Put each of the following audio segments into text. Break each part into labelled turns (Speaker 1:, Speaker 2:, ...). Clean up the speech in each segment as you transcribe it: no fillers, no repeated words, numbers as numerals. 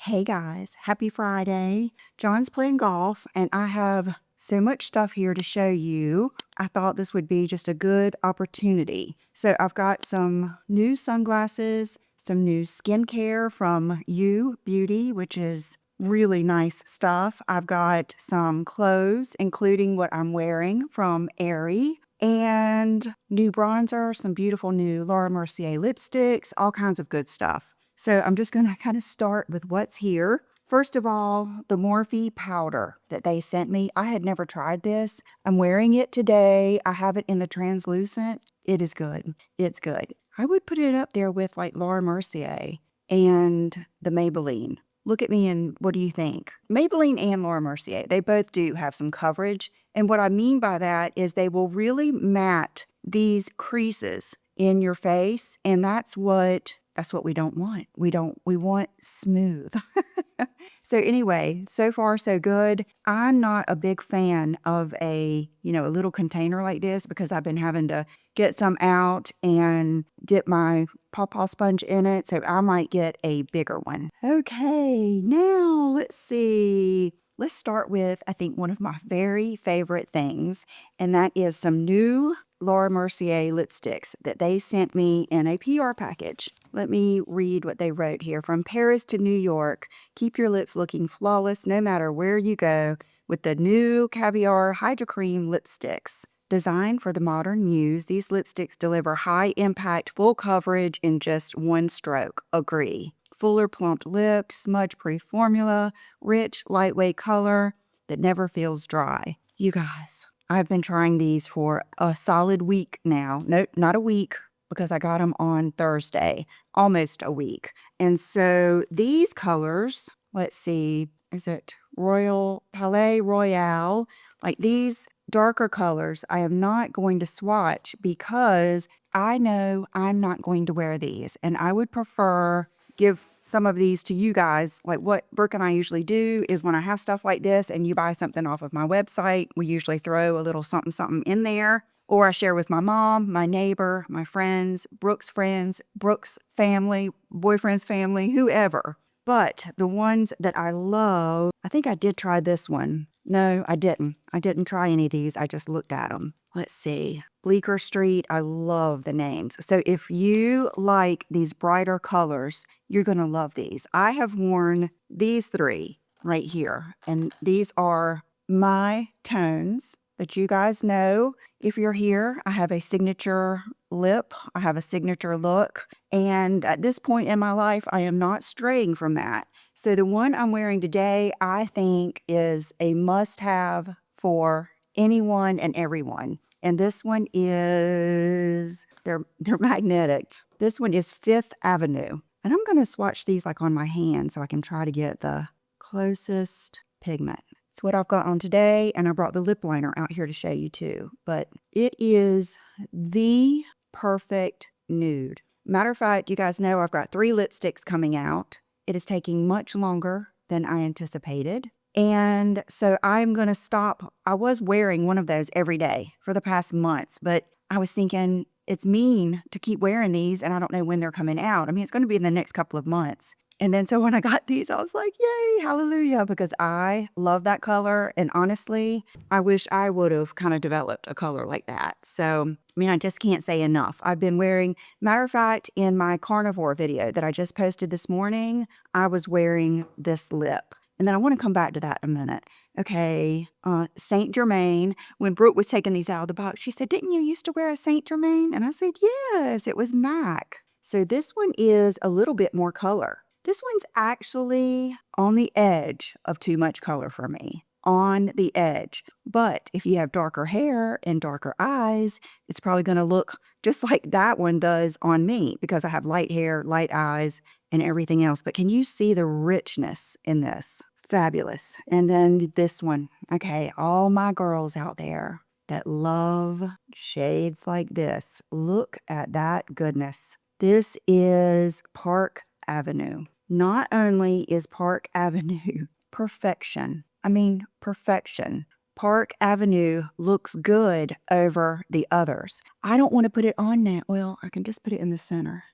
Speaker 1: Hey guys, happy Friday. John's playing golf and I have so much stuff here to show you. I thought this would be just a good opportunity. So I've got some new sunglasses, some new skincare from You Beauty, which is really nice stuff. I've got some clothes, including what I'm wearing from Aerie, and new bronzer, some beautiful new Laura Mercier lipsticks, all kinds of good stuff. So I'm just going to kind of start with what's here. First of all, the Morphe powder that they sent me. I had never tried this. I'm wearing it today. I have it in the translucent. It is good. It's good. I would put it up there with like Laura Mercier and the Maybelline. Look at me and what do you think? Maybelline and Laura Mercier, they both do have some coverage. And what I mean by that is they will really matte these creases in your face. And that's what we don't want. We want smooth. So anyway, so far so good. I'm not a big fan of a little container like this because I've been having to get some out and dip my pawpaw sponge in it. So I might get a bigger one. Okay, now let's see. Let's start with, I think, one of my very favorite things, and that is some new Laura Mercier lipsticks that they sent me in a PR package. Let me read what they wrote here. From Paris to New York, keep your lips looking flawless no matter where you go with the new Caviar Hydro Cream lipsticks. Designed for the modern muse, these lipsticks deliver high-impact, full coverage in just one stroke. Agree. Fuller, plumped-lipped, smudge-proof formula, rich, lightweight color that never feels dry. You guys, I've been trying these for a solid week now. No, not a week, because I got them on Thursday. Almost a week. And so these colors, let's see, is it Palais Royale? Like these darker colors, I am not going to swatch because I know I'm not going to wear these. And I would prefer give some of these to you guys. Like what Brooke and I usually do is when I have stuff like this and you buy something off of my website, we usually throw a little something something in there. Or I share with my mom, my neighbor, my friends, Brooke's family, boyfriend's family, whoever. But the ones that I love, I think I did try this one. No, I didn't. I didn't try any of these. I just looked at them. Let's see. Bleecker Street. I love the names. So if you like these brighter colors, you're going to love these. I have worn these three right here. And these are my tones that you guys know. If you're here, I have a signature lip. I have a signature look. And at this point in my life, I am not straying from that. So the one I'm wearing today, I think is a must-have for anyone and everyone. And this one is, they're magnetic. This one is Fifth Avenue. And I'm going to swatch these like on my hand so I can try to get the closest pigment. It's what I've got on today, and I brought the lip liner out here to show you too. But it is the perfect nude. Matter of fact, you guys know I've got 3 lipsticks coming out. It is taking much longer than I anticipated. And so I'm going to stop. I was wearing one of those every day for the past months, but I was thinking it's mean to keep wearing these and I don't know when they're coming out. I mean, it's going to be in the next couple of months. And then so when I got these, I was like, yay, hallelujah, because I love that color. And honestly, I wish I would have kind of developed a color like that. So, I mean, I just can't say enough. I've been wearing, matter of fact, in my carnivore video that I just posted this morning, I was wearing this lip. And then I want to come back to that in a minute. Okay, Saint Germaine. When Brooke was taking these out of the box, she said, didn't you used to wear a Saint Germaine? And I said, yes, it was MAC. So this one is a little bit more color. This one's actually on the edge of too much color for me. On the edge. But if you have darker hair and darker eyes, it's probably going to look just like that one does on me because I have light hair, light eyes, and everything else. But can you see the richness in this? Fabulous. And then this one. Okay, all my girls out there that love shades like this, look at that goodness. This is Park Avenue. Not only is Park Avenue perfection, I mean perfection. Park Avenue looks good over the others. I don't want to put it on now. Well, I can just put it in the center.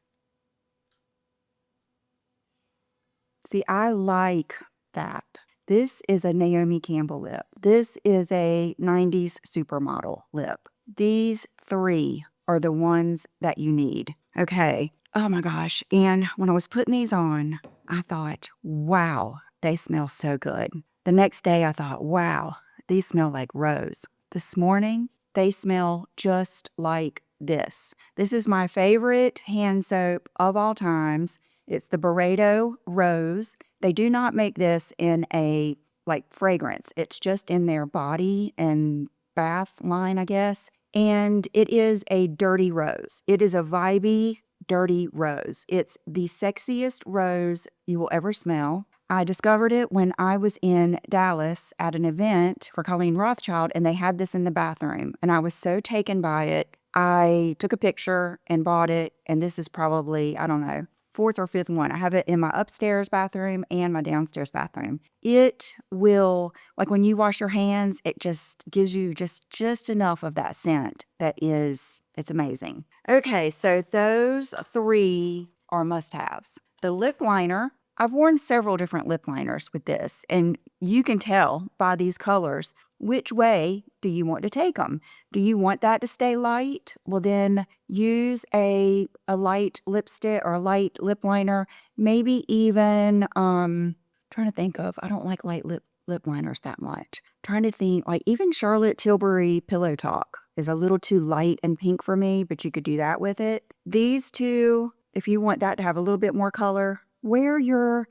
Speaker 1: See, I like that. This is a Naomi Campbell lip. This is a 90s supermodel lip. These three are the ones that you need. Okay. Oh my gosh. And when I was putting these on, I thought, wow, they smell so good. The next day I thought, wow, these smell like rose. This morning, they smell just like this. This is my favorite hand soap of all times. It's the Barredo Rose. They do not make this in a like fragrance. It's just in their body and bath line, I guess. And it is a dirty rose. It is a vibey, dirty rose. It's the sexiest rose you will ever smell. I discovered it when I was in Dallas at an event for Colleen Rothschild, and they had this in the bathroom. And I was so taken by it. I took a picture and bought it. And this is probably, I don't know, fourth or fifth one. I have it in my upstairs bathroom and my downstairs bathroom. It will, like when you wash your hands, it just gives you just enough of that scent it's amazing. Okay, so those three are must-haves. The lip liner, I've worn several different lip liners with this, and you can tell by these colors which way do you want to take them. Do you want that to stay light? Well, then use a light lipstick or a light lip liner. Maybe even, trying to think of, I don't like light lip liners that much. Trying to think, like even Charlotte Tilbury Pillow Talk is a little too light and pink for me, but you could do that with it. These two, if you want that to have a little bit more color, wear your,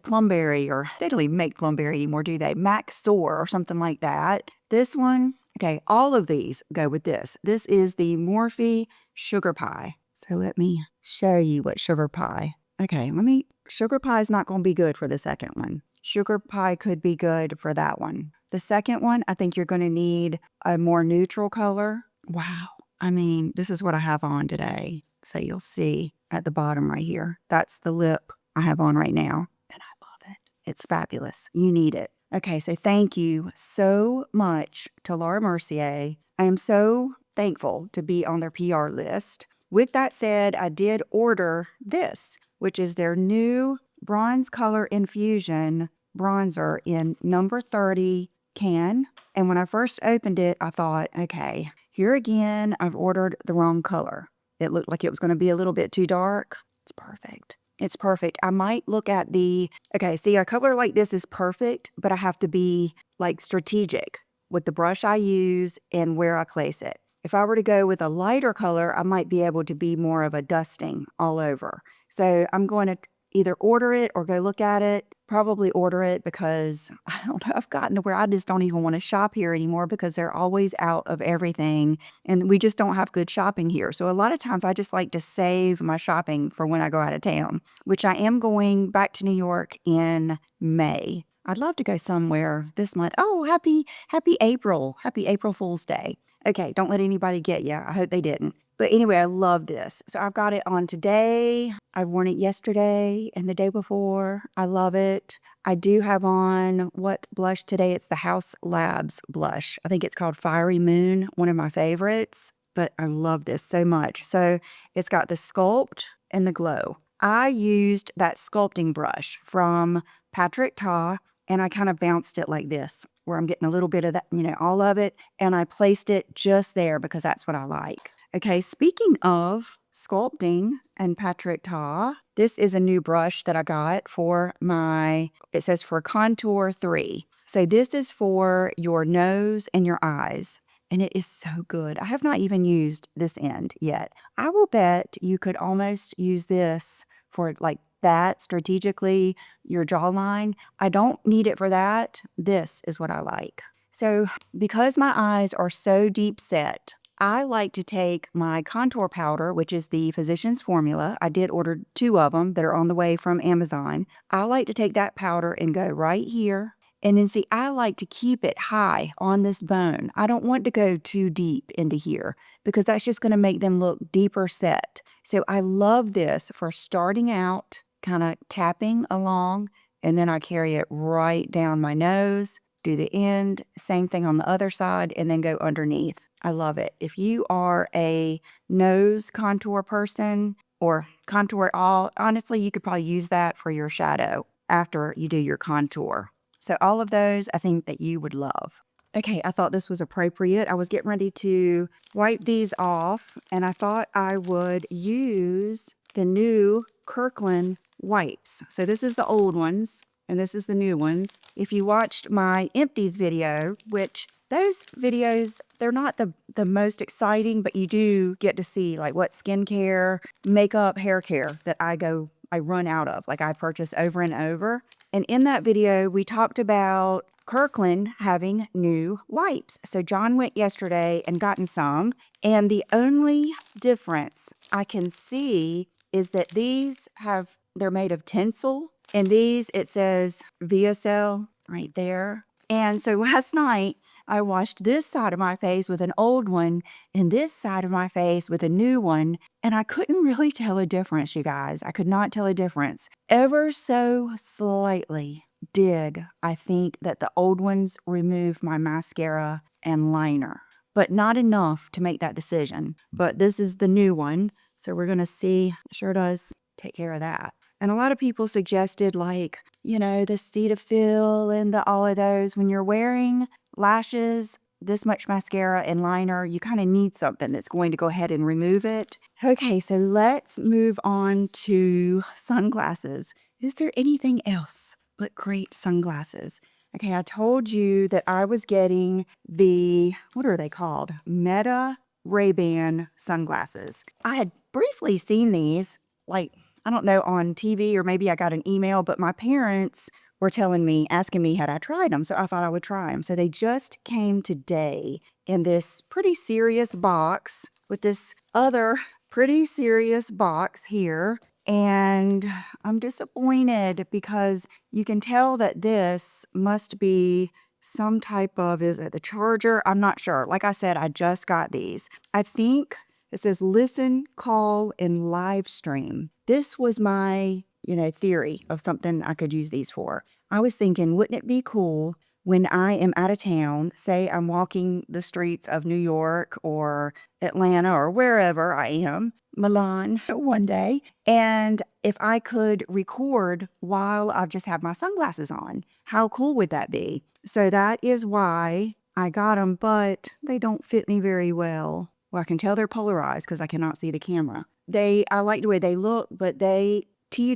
Speaker 1: Plumberry, or they don't even make Plumberry anymore, do they? Max Soar or something like that. This one, okay, all of these go with this. This is the Morphe Sugar Pie. So let me show you what Sugar Pie. Okay, Sugar Pie is not going to be good for the second one. Sugar Pie could be good for that one. The second one, I think you're going to need a more neutral color. Wow. This is what I have on today. So you'll see at the bottom right here. That's the lip I have on right now. And I love it. It's fabulous. You need it. Okay, so thank you so much to Laura Mercier. I am so thankful to be on their PR list. With that said, I did order this, which is their new Bronze Color Infusion bronzer in number 30 can. And when I first opened it, I thought, okay, here again, I've ordered the wrong color. It looked like it was going to be a little bit too dark. It's perfect. It's perfect. I might look at a color like this is perfect, but I have to be like strategic with the brush I use and where I place it. If I were to go with a lighter color, I might be able to be more of a dusting all over. So I'm going to either order it or go look at it. Probably order it because I don't know, I've gotten to where I just don't even want to shop here anymore because they're always out of everything and we just don't have good shopping here. So a lot of times I just like to save my shopping for when I go out of town, which I am going back to New York in May. I'd love to go somewhere this month. Oh, happy April. Happy April Fool's Day. Okay, don't let anybody get you. I hope they didn't. But anyway, I love this. So I've got it on today. I've worn it yesterday and the day before. I love it. I do have on what blush today? It's the House Labs blush. I think it's called Fiery Moon, one of my favorites. But I love this so much. So it's got the sculpt and the glow. I used that sculpting brush from Patrick Ta, and I kind of bounced it like this, where I'm getting a little bit of that, all of it. And I placed it just there because that's what I like. Okay, speaking of sculpting and Patrick Ta, this is a new brush that I got for it says for Contour 3. So this is for your nose and your eyes. And it is so good. I have not even used this end yet. I will bet you could almost use this for like that strategically, your jawline. I don't need it for that. This is what I like. So because my eyes are so deep set, I like to take my contour powder, which is the Physicians Formula. I did order 2 of them that are on the way from Amazon. I like to take that powder and go right here. And then see, I like to keep it high on this bone. I don't want to go too deep into here because that's just going to make them look deeper set. So I love this for starting out, kind of tapping along, and then I carry it right down my nose, do the end, same thing on the other side, and then go underneath. I love it. If you are a nose contour person or contour all, honestly, you could probably use that for your shadow. after you do your contour. So all of those I think that you would love. Okay, I thought this was appropriate. I was getting ready to wipe these off, and I thought I would use the new Kirkland wipes. So this is the old ones, and this is the new ones. If you watched my empties video, which those videos, they're not the most exciting, but you do get to see like what skincare, makeup, hair care that I run out of, like I purchase over and over. And in that video, we talked about Kirkland having new wipes. So John went yesterday and gotten some, and the only difference I can see is that they're made of tinsel, and these, it says VSL right there. And so last night, I washed this side of my face with an old one and this side of my face with a new one, and I couldn't really tell a difference, you guys. I could not tell a difference. Ever so slightly did I think that the old ones removed my mascara and liner, but not enough to make that decision. But this is the new one, so we're going to see. Sure does take care of that. And a lot of people suggested, like, you know, the Cetaphil and all of those. When you're wearing lashes, this much mascara and liner, you kind of need something that's going to go ahead and remove it. Okay, so let's move on to sunglasses. Is there anything else but great sunglasses? Okay, I told you that I was getting the, what are they called? Meta Ray-Ban sunglasses. I had briefly seen these, like, I don't know, on TV, or maybe I got an email, but my parents were asking me had I tried them, so I thought I would try them. So they just came today in this pretty serious box with this other pretty serious box here. And I'm disappointed because you can tell that this must be some type of, is it the charger? I'm not sure. Like I said, I just got these. I think it says listen, call, and live stream. This was my, theory of something I could use these for. I was thinking, wouldn't it be cool when I am out of town, say I'm walking the streets of New York or Atlanta or wherever I am, Milan one day, and if I could record while I've just had my sunglasses on? How cool would that be? So that is why I got them, but they don't fit me very well. Well, I can tell they're polarized because I cannot see the camera. I like the way they look, but they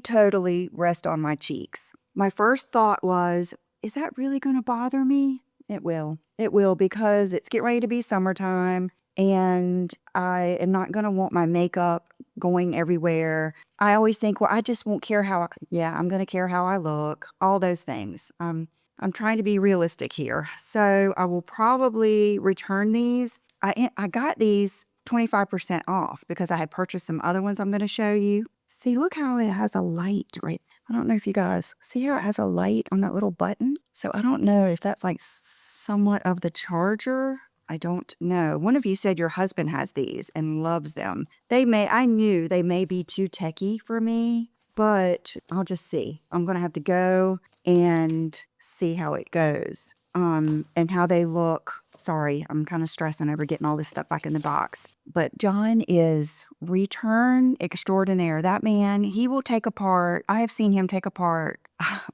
Speaker 1: totally rest on my cheeks. My first thought was, is that really going to bother me? It will. It will, because it's getting ready to be summertime, and I am not going to want my makeup going everywhere. I always think, well, I just won't care I'm going to care how I look, all those things. I'm trying to be realistic here. So I will probably return these. I got these 25% off because I had purchased some other ones I'm going to show you. See, look how it has a light right. I don't know if you guys see how it has a light on that little button. So I don't know if that's like somewhat of the charger. I don't know. One of you said your husband has these and loves them. I knew they may be too techy for me, but I'll just see. I'm going to have to go and see how it goes. And how they look. Sorry, I'm kind of stressing over getting all this stuff back in the box. But John is return extraordinaire. That man, he will take apart. I have seen him take apart,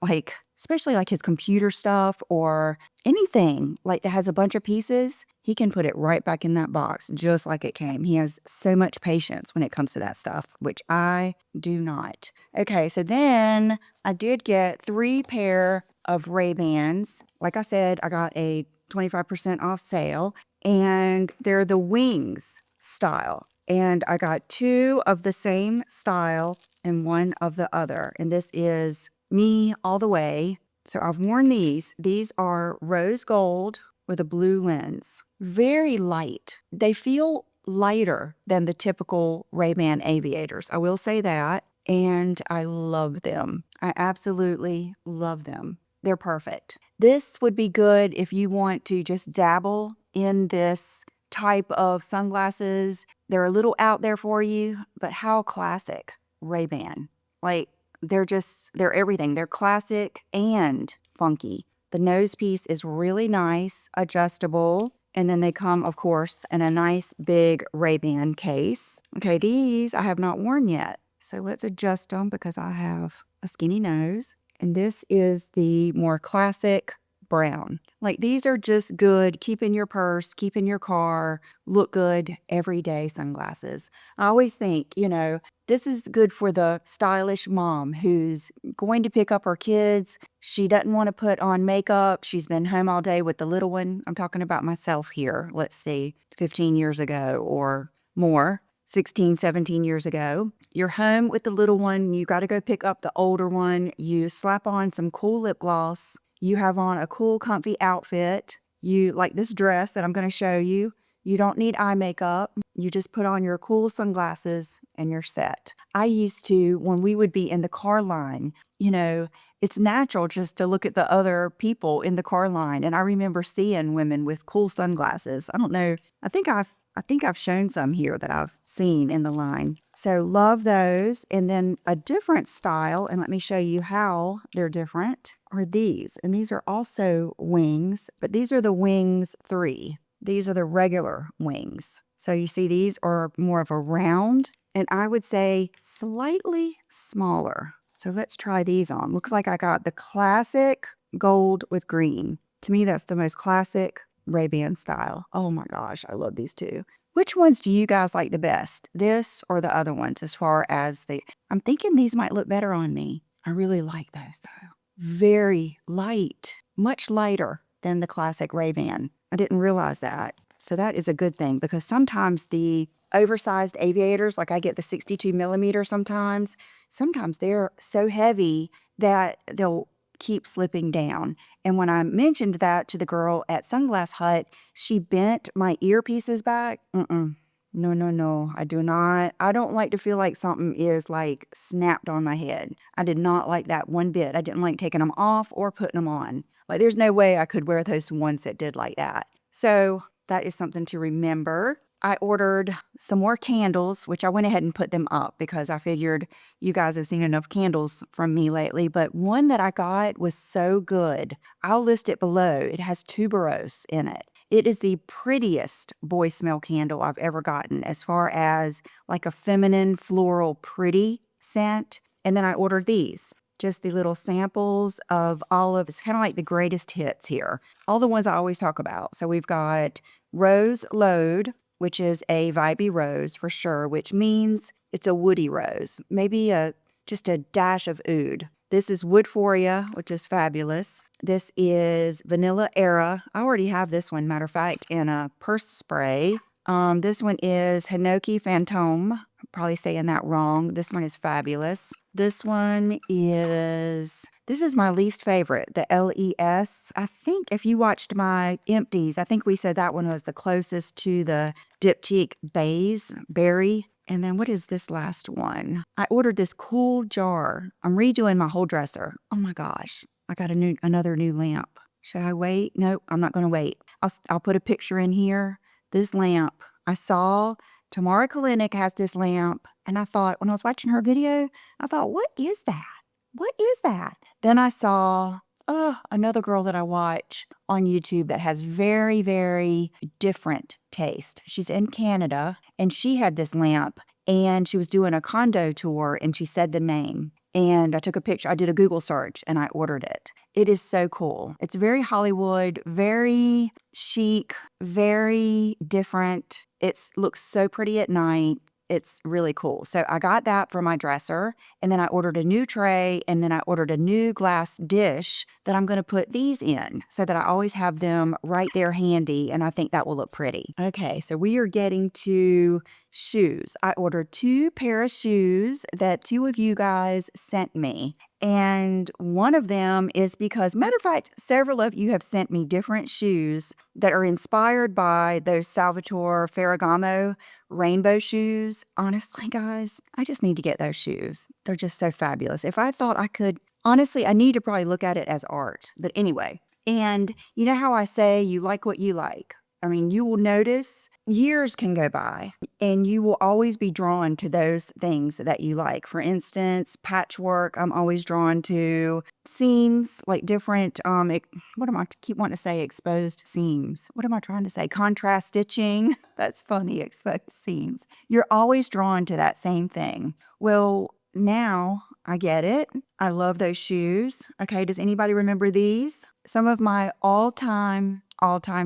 Speaker 1: like, especially like his computer stuff or anything like that has a bunch of pieces. He can put it right back in that box just like it came. He has so much patience when it comes to that stuff, which I do not. Okay, so then I did get 3 pair of Ray-Bans. Like I said, I got a 25% off sale, and they're the wings style. And I got 2 of the same style and 1 of the other. And this is me all the way. So I've worn these. These are rose gold with a blue lens. Very light. They feel lighter than the typical Ray-Ban aviators. I will say that. And I love them. I absolutely love them. They're perfect. This would be good if you want to just dabble in this type of sunglasses. They're a little out there for you, but how classic. Ray-Ban. Like, they're everything. They're classic and funky. The nose piece is really nice, adjustable. And then they come, of course, in a nice big Ray-Ban case. Okay, these I have not worn yet. So let's adjust them because I have a skinny nose. And this is the more classic brown. Like, these are just good, keep in your purse, keep in your car, look good everyday sunglasses. I always think, this is good for the stylish mom who's going to pick up her kids. She doesn't want to put on makeup. She's been home all day with the little one. I'm talking about myself here. Let's see, 15 years ago or more. 16, 17 years ago. You're home with the little one. You got to go pick up the older one. You slap on some cool lip gloss. You have on a cool, comfy outfit. You like this dress that I'm going to show you. You don't need eye makeup. You just put on your cool sunglasses and you're set. I used to, when we would be in the car line, it's natural just to look at the other people in the car line. And I remember seeing women with cool sunglasses. I don't know. I think I've shown some here that I've seen in the line. So love those. And then a different style, and let me show you how they're different, are these. And these are also wings, but these are the wings 3. These are the regular wings. So you see these are more of a round, and I would say slightly smaller. So let's try these on. Looks like I got the classic gold with green. To me, that's the most classic Ray-Ban style. Oh my gosh, I love these two. Which ones do you guys like the best? This or the other ones as far as I'm thinking these might look better on me. I really like those though. Very light, much lighter than the classic Ray-Ban. I didn't realize that. So that is a good thing because sometimes the oversized aviators, like I get the 62 millimeter sometimes they're so heavy that they'll keep slipping down. And when I mentioned that to the girl at Sunglass Hut, she bent my earpieces back. No, I do not. I don't like to feel like something is like snapped on my head. I did not like that one bit. I didn't like taking them off or putting them on. Like, there's no way I could wear those ones that did like that. So that is something to remember. I ordered some more candles, which I went ahead and put them up because I figured you guys have seen enough candles from me lately. But one that I got was so good. I'll list it below. It has tuberose in it. It is the prettiest boy smell candle I've ever gotten as far as like a feminine floral pretty scent. And then I ordered these. Just the little samples of all of, it's kind of like the greatest hits here. All the ones I always talk about. So we've got Rose Load, which is a vibey rose for sure, which means it's a woody rose. Maybe just a dash of oud. This is Woodforia, which is fabulous. This is Vanilla Era. I already have this one, matter of fact, in a purse spray. This one is Hinoki Fantôme. I'm probably saying that wrong. This one is fabulous. This is my least favorite, the LES. I think if you watched my empties, I think we said that one was the closest to the Diptyque Berry. And then what is this last one? I ordered this cool jar. I'm redoing my whole dresser. Oh my gosh, I got another new lamp. Should I wait? Nope, I'm not going to wait. I'll put a picture in here. This lamp, I saw Tamara Kalinick has this lamp, and I thought, when I was watching her video, I thought, what is that? What is that? Then I saw another girl that I watch on YouTube that has very, very different taste. She's in Canada, and she had this lamp, and she was doing a condo tour, and she said the name. And I took a picture. I did a Google search, and I ordered it. It is so cool. It's very Hollywood, very chic, very different. It looks so pretty at night. It's really cool. So I got that for my dresser, and then I ordered a new tray, and then I ordered a new glass dish that I'm going to put these in so that I always have them right there handy, and I think that will look pretty. Okay, so we are getting to shoes. I ordered 2 pair of shoes that 2 of you guys sent me. And one of them is because, matter of fact, several of you have sent me different shoes that are inspired by those Salvatore Ferragamo rainbow shoes. Honestly, guys, I just need to get those shoes. They're just so fabulous. If I thought I could, honestly, I need to probably look at it as art. But anyway, and you know how I say you like what you like? I mean, you will notice years can go by and you will always be drawn to those things that you like. For instance, patchwork, I'm always drawn to seams, like different, what am I keep wanting to say? Exposed seams. What am I trying to say? Contrast stitching. That's funny, exposed seams. You're always drawn to that same thing. Well, now I get it. I love those shoes. Okay, does anybody remember these? Some of my all-time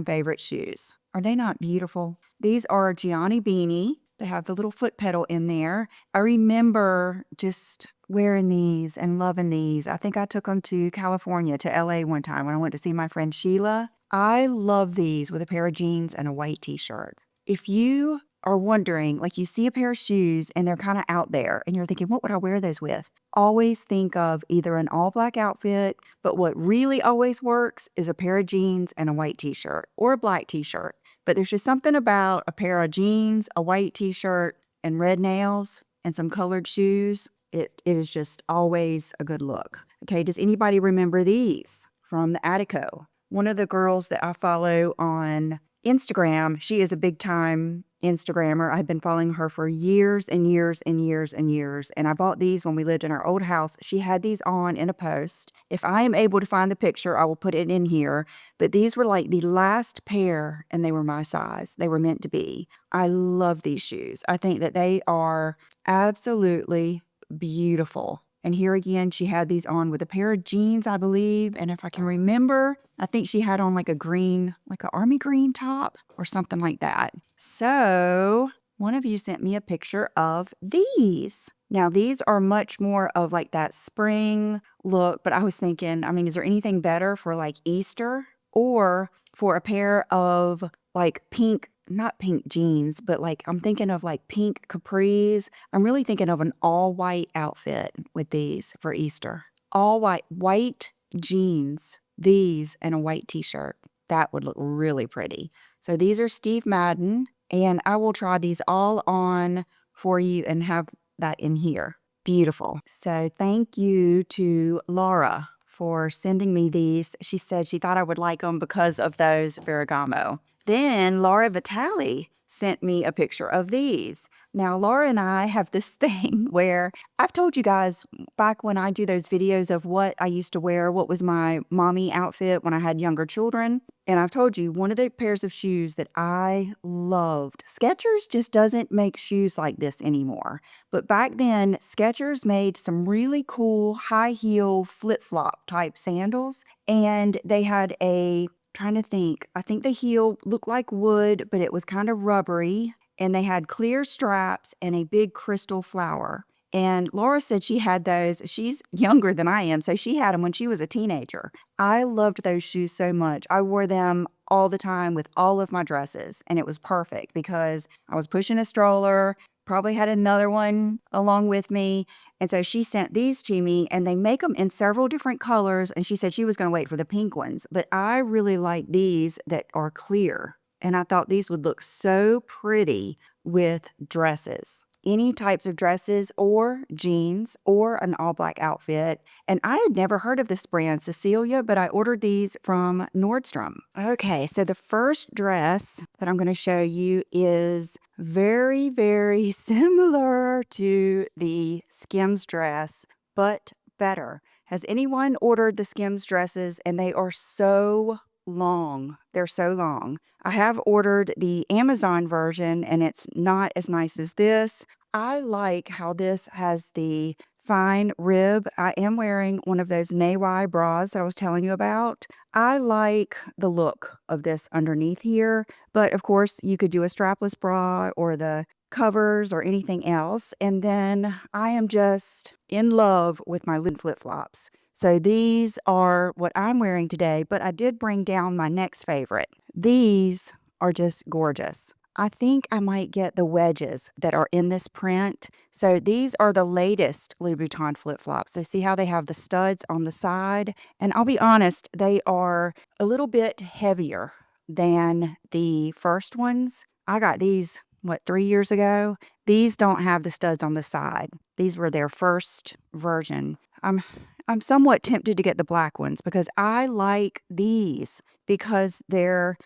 Speaker 1: favorite shoes. Are they not beautiful? These are Gianni Beanie. They have the little foot pedal in there. I remember just wearing these and loving these. I think I took them to California, to LA one time when I went to see my friend Sheila. I love these with a pair of jeans and a white t-shirt. If you are wondering, like you see a pair of shoes and they're kind of out there and you're thinking, what would I wear those with? Always think of either an all black outfit, but what really always works is a pair of jeans and a white t-shirt or a black t-shirt. But there's just something about a pair of jeans, a white t-shirt, and red nails and some colored shoes. It is just always a good look. Okay, does anybody remember these from the Attico? One of the girls that I follow on Instagram, she is a big time Instagrammer. I've been following her for years and years and years and years. And I bought these when we lived in our old house. She had these on in a post. If I am able to find the picture, I will put it in here. But these were like the last pair and they were my size. They were meant to be. I love these shoes. I think that they are absolutely beautiful. And here again, she had these on with a pair of jeans, I believe. And if I can remember, I think she had on like a green, like an army green top or something like that. So one of you sent me a picture of these. Now, these are much more of like that spring look, but I was thinking, I mean, is there anything better for like Easter or for a pair of like pink, not pink jeans, but like I'm thinking of like pink capris. I'm really thinking of an all white outfit with these for Easter. All white jeans, these, and a white t-shirt. That would look really pretty. So these are Steve Madden, and I will try these all on for you and have that in here. Beautiful. So thank you to Laura for sending me these. She said she thought I would like them because of those Ferragamo. Then Laura Vitale sent me a picture of these. Now, Laura and I have this thing where I've told you guys back when I do those videos of what I used to wear, what was my mommy outfit when I had younger children. And I've told you one of the pairs of shoes that I loved. Skechers just doesn't make shoes like this anymore. But back then, Skechers made some really cool high heel flip-flop type sandals. And they had trying to think, I think the heel looked like wood, but it was kind of rubbery. And they had clear straps and a big crystal flower. And Laura said she had those. She's younger than I am, so she had them when she was a teenager. I loved those shoes so much. I wore them all the time with all of my dresses, and it was perfect because I was pushing a stroller, probably had another one along with me. And so she sent these to me, and they make them in several different colors. And she said she was going to wait for the pink ones, but I really like these that are clear. And I thought these would look so pretty with dresses. Any types of dresses or jeans or an all black outfit. And I had never heard of this brand, Cecilia, but I ordered these from Nordstrom. Okay, so the first dress that I'm going to show you is very, very similar to the Skims dress, but better. Has anyone ordered the Skims dresses? And they are so long. They're so long. I have ordered the Amazon version and it's not as nice as this. I like how this has the fine rib. I am wearing one of those Nay bras that I was telling you about. I like the look of this underneath here, but of course you could do a strapless bra or the covers or anything else. And then I am just in love with my flip-flops. So these are what I'm wearing today, but I did bring down my next favorite. These are just gorgeous. I think I might get the wedges that are in this print. So these are the latest Louboutin flip-flops. So see how they have the studs on the side? And I'll be honest, they are a little bit heavier than the first ones. I got these, 3 years ago? These don't have the studs on the side. These were their first version. I'm somewhat tempted to get the black ones because I like these because they're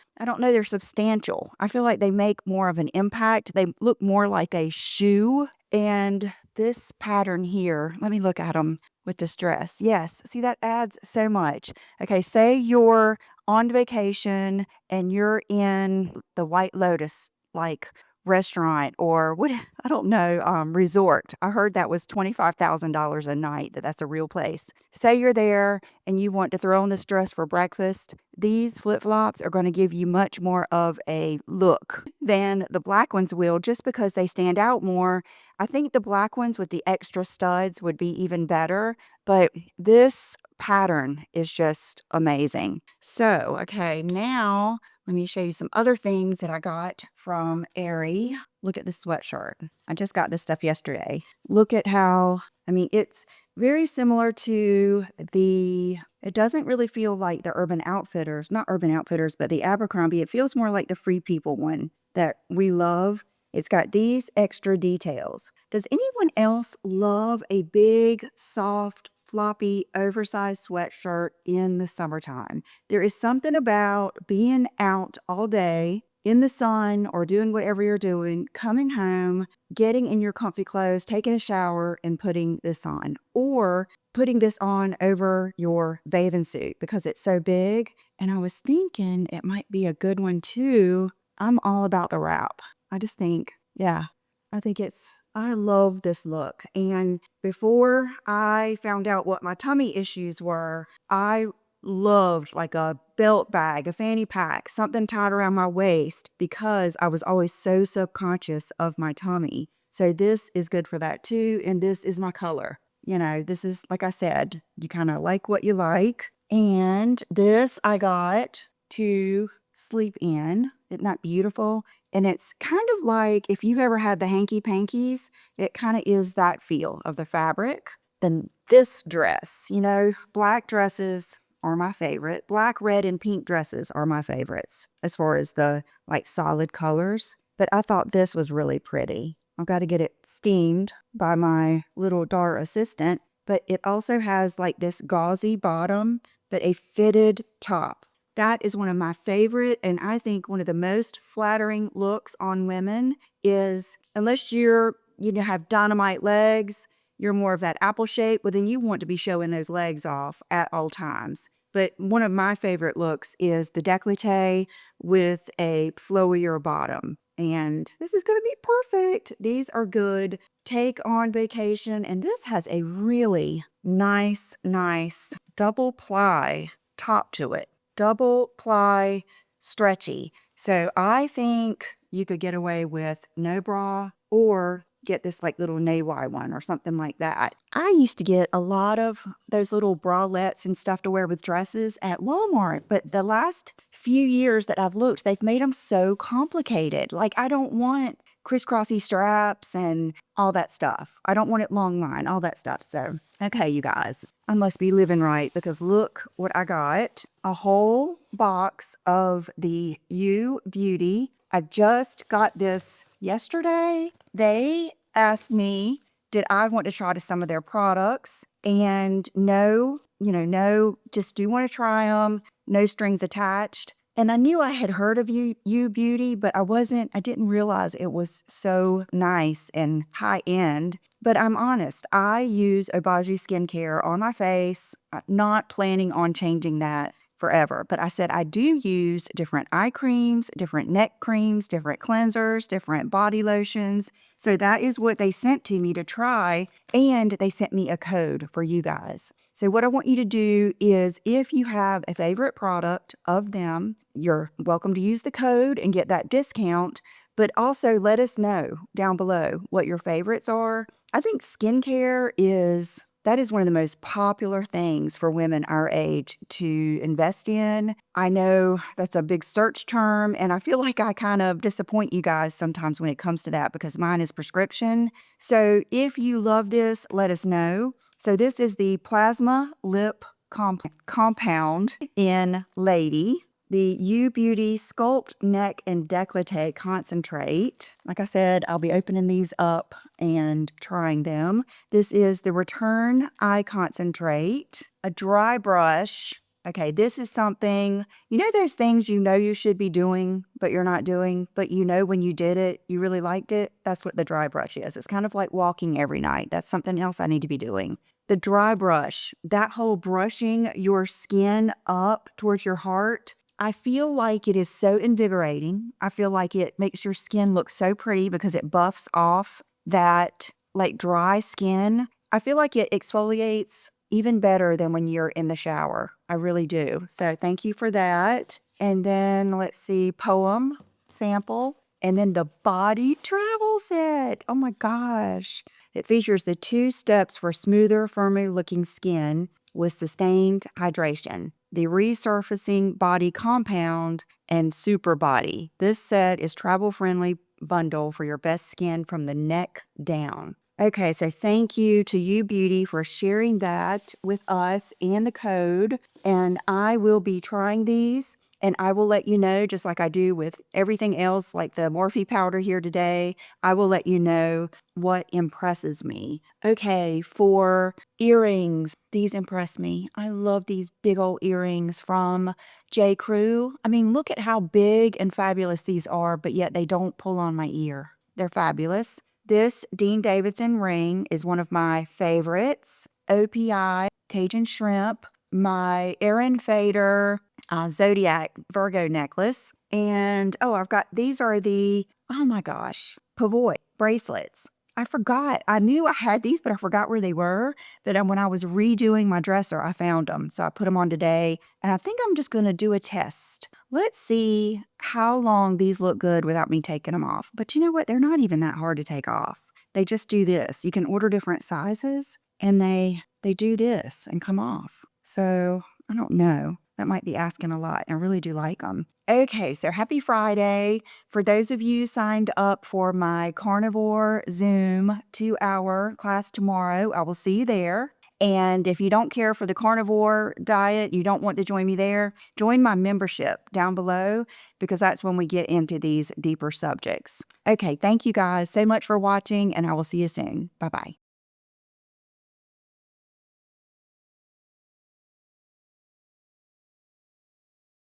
Speaker 1: substantial. I feel like they make more of an impact. They look more like a shoe. And this pattern here, let me look at them with this dress. Yes, see, that adds so much. Okay, say you're on vacation and you're in the White Lotus, like restaurant or what, I don't know, resort. I heard that was $25,000 a night, that's a real place. Say you're there and you want to throw on this dress for breakfast. These flip-flops are going to give you much more of a look than the black ones will, just because they stand out more. I think the black ones with the extra studs would be even better, but this pattern is just amazing. So, okay, now let me show you some other things that I got from Aerie. Look at this sweatshirt. I just got this stuff yesterday. Look at how, I mean, it's very similar to it doesn't really feel like the Urban Outfitters, not Urban Outfitters, but the Abercrombie. It feels more like the Free People one that we love. It's got these extra details. Does anyone else love a big, soft, floppy, oversized sweatshirt in the summertime? There is something about being out all day in the sun or doing whatever you're doing, coming home, getting in your comfy clothes, taking a shower, and putting this on. Or putting this on over your bathing suit because it's so big. And I was thinking it might be a good one too. I'm all about the wrap. I just think, yeah, I love this look. And before I found out what my tummy issues were, I loved like a belt bag, a fanny pack, something tied around my waist because I was always so subconscious of my tummy. So this is good for that too. And this is my color. You know, this is, like I said, you kind of like what you like. And this I got to sleep in. Isn't that beautiful? And it's kind of like if you've ever had the hanky pankies, it kind of is that feel of the fabric. Then this dress, you know, black dresses are my favorite. Black, red, and pink dresses are my favorites as far as the like solid colors. But I thought this was really pretty. I've got to get it steamed by my little daughter assistant. But it also has like this gauzy bottom, but a fitted top. That is one of my favorite, and I think one of the most flattering looks on women is, unless have dynamite legs, you're more of that apple shape, well then you want to be showing those legs off at all times. But one of my favorite looks is the décolleté with a flowier bottom. And this is going to be perfect. These are good. Take on vacation. And this has a really nice double ply top to it. Double ply stretchy. So I think you could get away with no bra or get this like little Nay-Y one or something like that. I used to get a lot of those little bralettes and stuff to wear with dresses at Walmart, but the last few years that I've looked, they've made them so complicated. Like I don't want crisscrossy straps and all that stuff. I don't want it long line, all that stuff. So, okay, you guys, I must be living right because look what I got. A whole box of the U Beauty. I just got this yesterday. They asked me, did I want to try to some of their products? And no, just do want to try them. No strings attached. And I knew I had heard of U Beauty, but I didn't realize it was so nice and high end. But I'm honest, I use Obagi skincare on my face, not planning on changing that forever. But I said I do use different eye creams, different neck creams, different cleansers, different body lotions. So that is what they sent to me to try. And they sent me a code for you guys. So what I want you to do is if you have a favorite product of them, you're welcome to use the code and get that discount. But also let us know down below what your favorites are. I think skincare is one of the most popular things for women our age to invest in. I know that's a big search term, and I feel like I kind of disappoint you guys sometimes when it comes to that because mine is prescription. So if you love this, let us know. So this is the Plasma Lip Compound in Lady. The U Beauty Sculpt Neck and Décolleté Concentrate. Like I said, I'll be opening these up and trying them. This is the Return Eye Concentrate. A dry brush. Okay, this is something, those things you should be doing, but you're not doing, but when you did it, you really liked it? That's what the dry brush is. It's kind of like walking every night. That's something else I need to be doing. The dry brush, that whole brushing your skin up towards your heart, I feel like it is so invigorating. I feel like it makes your skin look so pretty because it buffs off that like dry skin. I feel like it exfoliates even better than when you're in the shower. I really do. So thank you for that. And then let's see, poem sample. And then the body travel set. Oh my gosh. It features the 2 steps for smoother, firmer looking skin with sustained hydration, the resurfacing body compound, and super body. This set is travel friendly bundle for your best skin from the neck down. Okay, so thank you to You Beauty for sharing that with us and the code. And I will be trying these and I will let you know, just like I do with everything else, like the Morphe powder here today. I will let you know what impresses me. Okay, for earrings, these impress me. I love these big old earrings from J. Crew. I mean, look at how big and fabulous these are, but yet they don't pull on my ear. They're fabulous. This Dean Davidson ring is one of my favorites. OPI, Cajun Shrimp, my Erin Fader Zodiac Virgo necklace. And oh, I've got, these are the, oh my gosh, Pavoy bracelets. I forgot. I knew I had these, but I forgot where they were. But when I was redoing my dresser, I found them. So I put them on today. And I think I'm just going to do a test. Let's see how long these look good without me taking them off. But you know what? They're not even that hard to take off. They just do this. You can order different sizes and they do this and come off. So I don't know. That might be asking a lot. I really do like them. Okay, so happy Friday. For those of you signed up for my carnivore Zoom 2-hour class tomorrow, I will see you there. And if you don't care for the carnivore diet, you don't want to join me there, join my membership down below because that's when we get into these deeper subjects. Okay, thank you guys so much for watching and I will see you soon. Bye-bye.